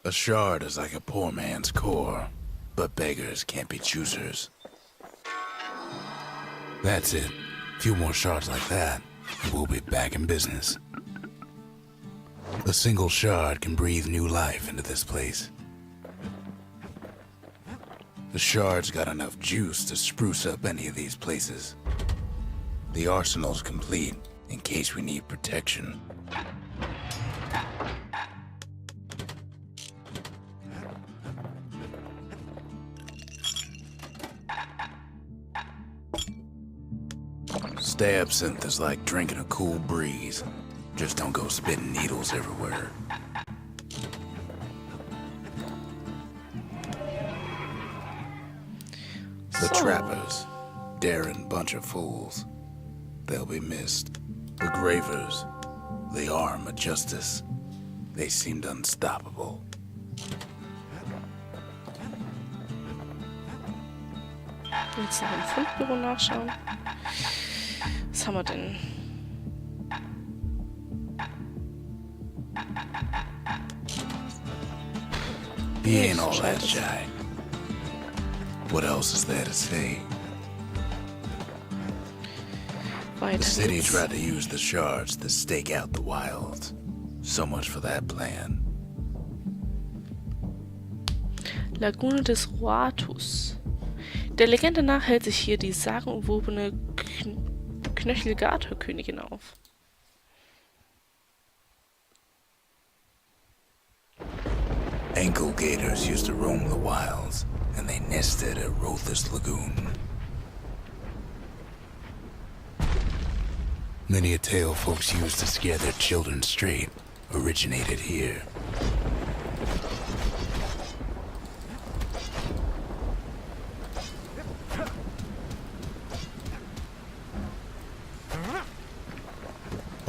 A shard is like a poor man's core, but beggars can't be choosers. That's it. A few more shards like that, and we'll be back in business. A single shard can breathe new life into this place. The shard's got enough juice to spruce up any of these places. The arsenal's complete in case we need protection. Absinthe is like drinking a cool breeze. Just don't go spitting needles everywhere. The trappers, daring bunch of fools. They'll be missed. The gravers, the arm of justice. They seemed unstoppable. Jetzt noch im Fundbüro nachschauen. Was haben wir denn? He ain't all that shy. What else is there to say? The city tried to use the shards to stake out the wilds. So much for that plan. Lagune des Roatus. Der Legende nach hält sich hier die sagenumwobene Knöchelgatoren-Königin auf. Ankle gators used to roam the wilds, and they nested at Rothus Lagoon. Many a tale folks used to scare their children straight originated here.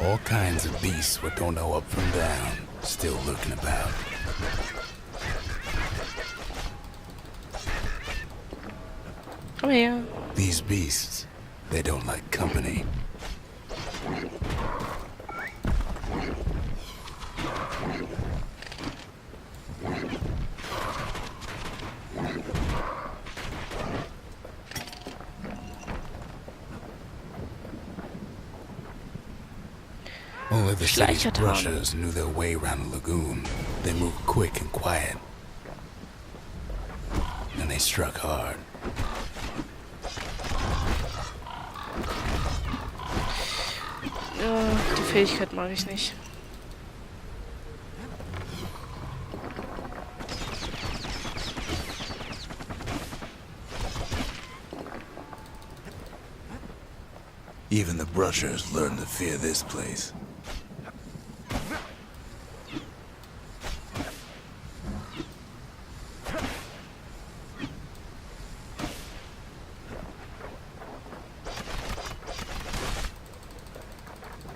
All kinds of beasts what don't know up from down, still lurking about. Oh yeah. These beasts, they don't like company. Only the city's brushers knew their way around the lagoon. They moved quick and quiet. And they struck hard. Ja, die Fähigkeit mag ich nicht. Even the brushers learned to fear this place.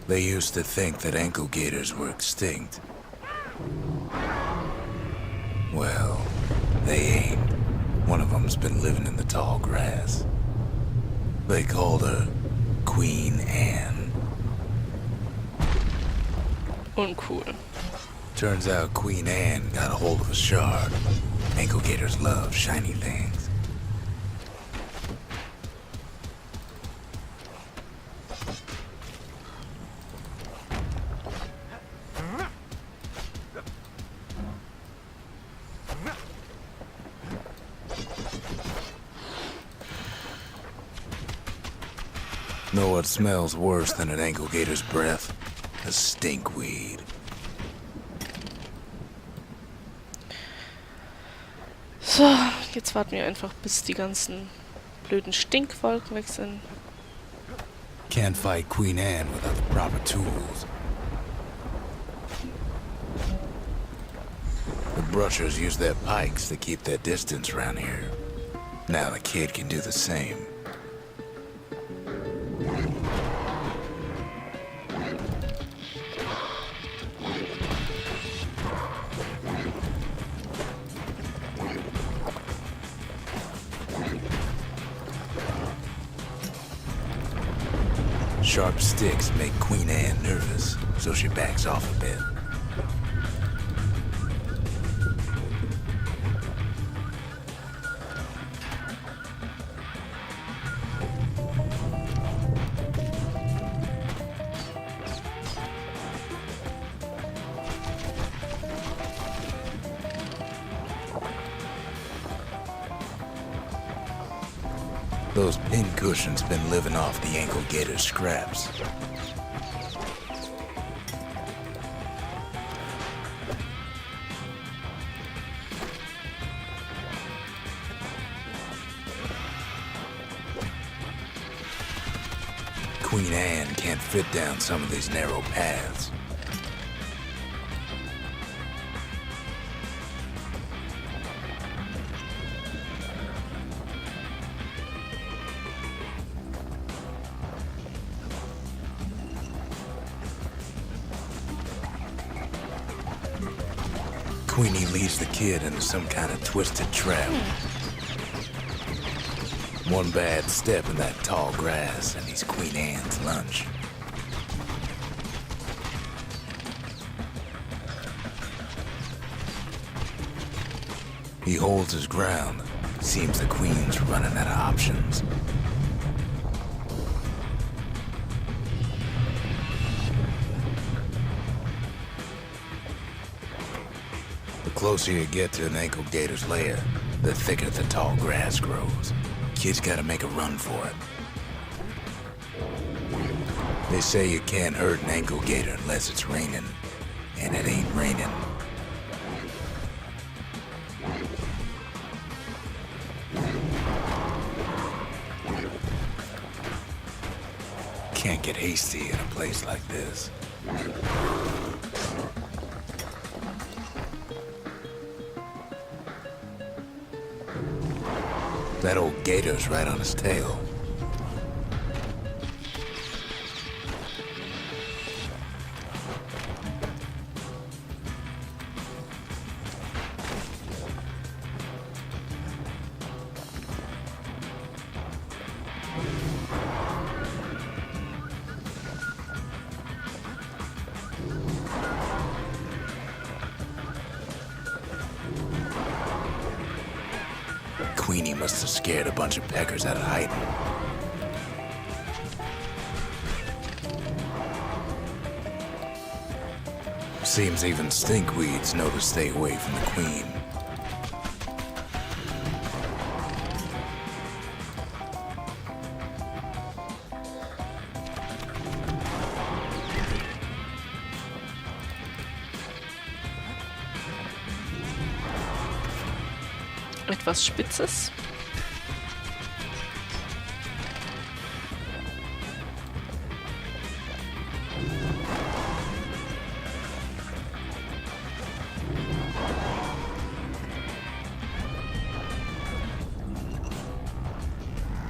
They used to think that ankle gators were extinct. Well, they ain't. One of them's been living in the tall grass. They called her Queen Anne. Uncool. Turns out Queen Anne got a hold of a shard. Ankle gators love shiny things. Know what smells worse than an ankle gator's breath? A stinkweed. So, jetzt warten wir einfach, bis die ganzen blöden Stinkwolken weg sind. Can't fight Queen Anne without the proper tools. The brushers use their pikes to keep their distance around here. Now the kid can do the same. Sharp sticks make Queen Anne nervous, so she backs off a bit. Those pin cushions been living off the ankle gator scraps. Queen Anne can't fit down some of these narrow paths. Queenie leads the kid into some kind of twisted trap. One bad step in that tall grass and he's Queen Anne's lunch. He holds his ground. Seems the Queen's running out of options. The closer you get to an ankle gator's lair, the thicker the tall grass grows. Kid's gotta make a run for it. They say you can't hurt an ankle gator unless it's raining, and it ain't raining. Can't get hasty in a place like this. That old gator's right on his tail. Queenie must have scared a bunch of peckers out of hiding. Seems even stinkweeds know to stay away from the Queen. Etwas Spitzes.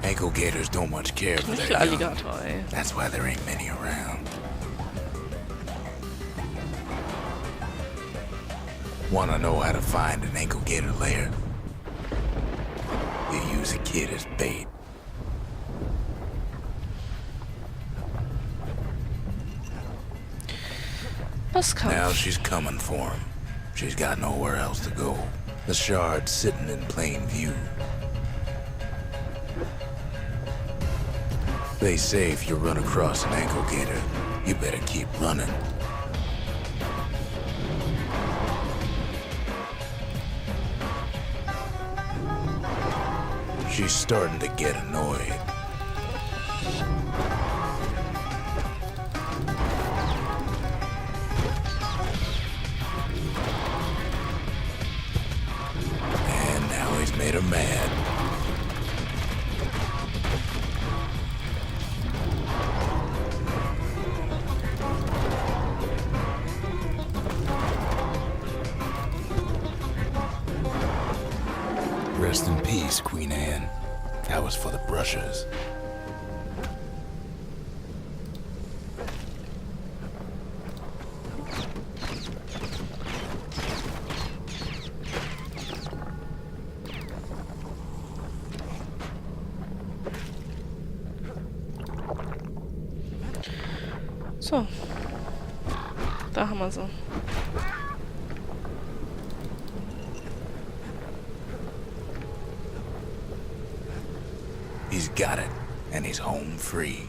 Ankle gators don't much care for their young. Knöchelgatoren, ey. That's why there ain't many around. Wanna know how to find an ankle gator lair? You use a kid as bait. Now she's coming for him. She's got nowhere else to go. The shard's sitting in plain view. They say if you run across an ankle gator, you better keep running. She's starting to get annoyed. And now he's made her mad. Rest in peace, Queen Anne. That was for the brushers. So. Da haben wir sie. He's got it, and he's home free.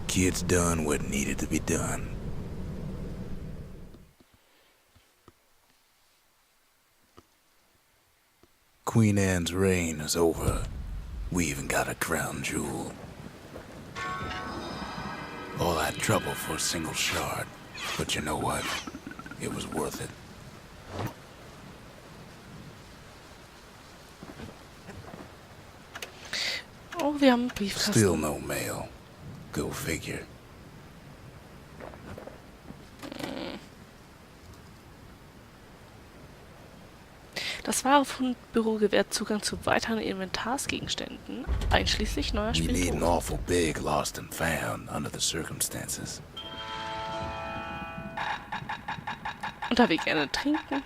Kid's done what needed to be done. Queen Anne's reign is over, we even got a crown jewel. All that trouble for a single shard, but you know what? It was worth it. Oh, wir haben einen Briefkasten. Still no mail. Go figure. Das Warenbüro gewährt Zugang zu weiteren Inventarsgegenständen, einschließlich neuer You need an Spielbogen. awful big lost and found under the circumstances. Und da wir gerne trinken,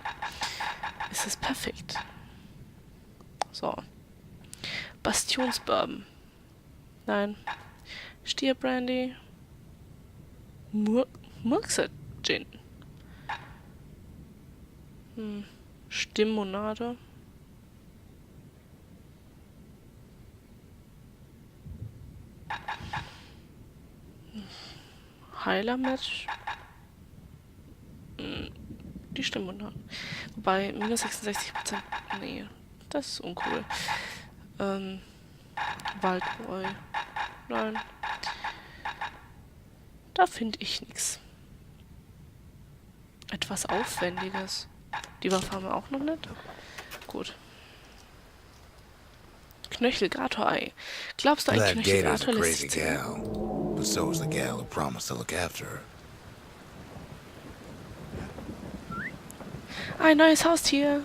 ist es perfekt. So. Bastionsbourbon. Nein. Stierbrandy. Murkser Gin. Stimmmonade. Heiler-Match. Die Stimmmonade. Wobei, minus 66%. Nee, das ist uncool. Waldbräu. Nein. Da finde ich nichts. Etwas Aufwendiges. Die Waffe haben wir auch noch nicht. Gut. Knöchelgator-Ei. Glaubst du, ein That Gator's a Knöchelgator lässt crazy sich zähmen? gal, but so's the gal who promised to look after her. Ein neues Haustier.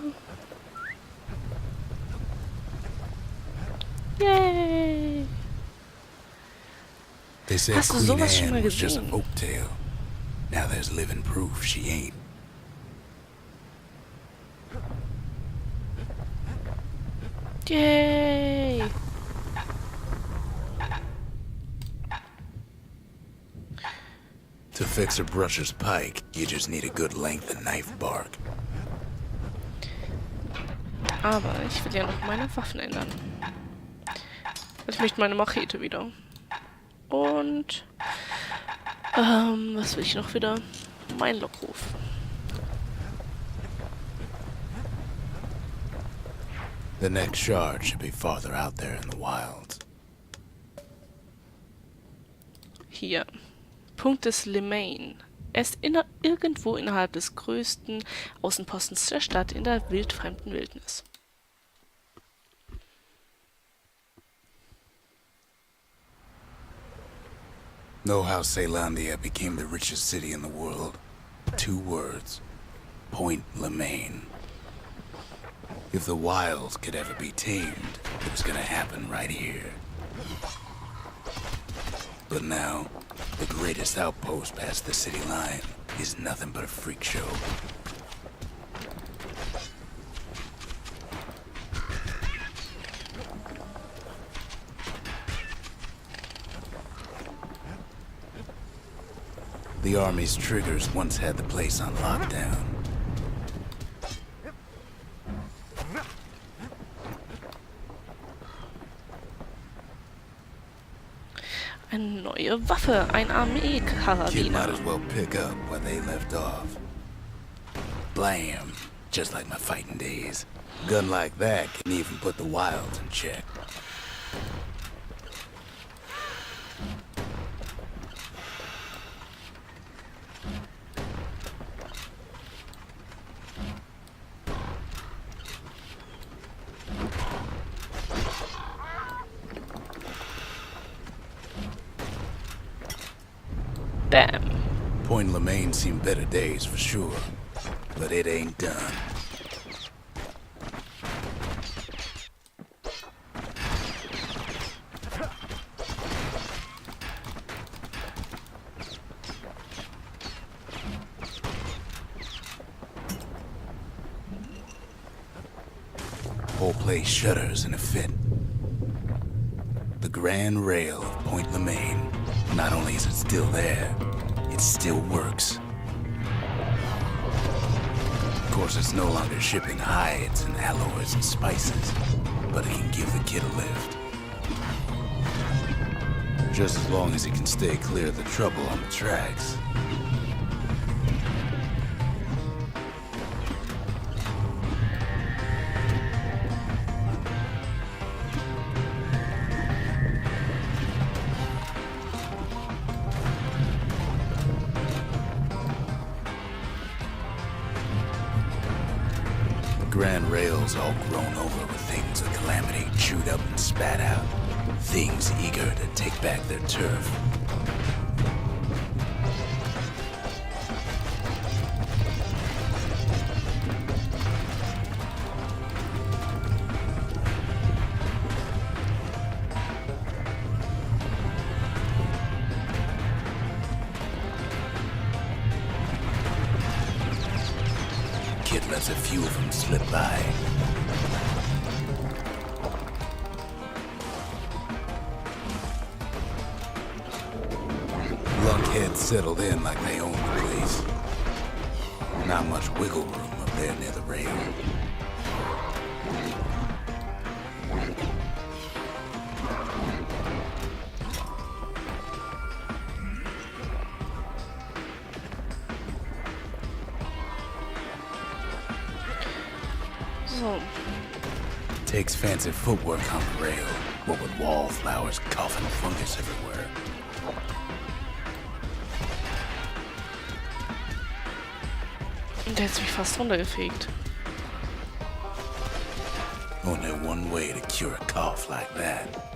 Yay. They said Hast du Queen sowas schon mal Anne was just a gesehen? folktale. Now there's living proof she ain't. Yay. To fix a brusher's pike, you just need a good length of knife bark. Aber ich will ja noch meine Waffen ändern. Ich möchte meine Machete wieder. Und was will ich noch wieder? Mein Lockruf. The next shard should be farther out there in the wilds. Hier. Punkt des Lemaine. Er ist irgendwo innerhalb des größten Außenpostens der Stadt in der wildfremden Wildnis. Know how Caelondia became the richest city in the world? 2 words. Point Lemaine. If the wilds could ever be tamed, it was gonna happen right here. But now, the greatest outpost past the city line is nothing but a freak show. The army's triggers once had the place on lockdown. Eine neue Waffe, ein Kid might Armee-Karabiner. as well pick up where they left off. Blam! Just like my fighting days. Gun like that can even put the wilds in check. Bam. Point Lemaine seen better days for sure, but it ain't done. Whole place shudders in a fit. The grand rail of Point Lemaine. Not only is it still there, it still works. Of course, it's no longer shipping hides and alloys and spices, but it can give the kid a lift. Just as long as it can stay clear of the trouble on the tracks. ran rails all grown over with things the Calamity chewed up and spat out. Things eager to take back their turf. Kid lets a few of them slip by. Lunkheads settled in like they owned the place. Not much wiggle room up there near the rail. So. Takes fancy footwork on the rail, what with wallflowers coughing fungus everywhere. Der hat mich fast runtergefegt. Only one way to cure a cough like that.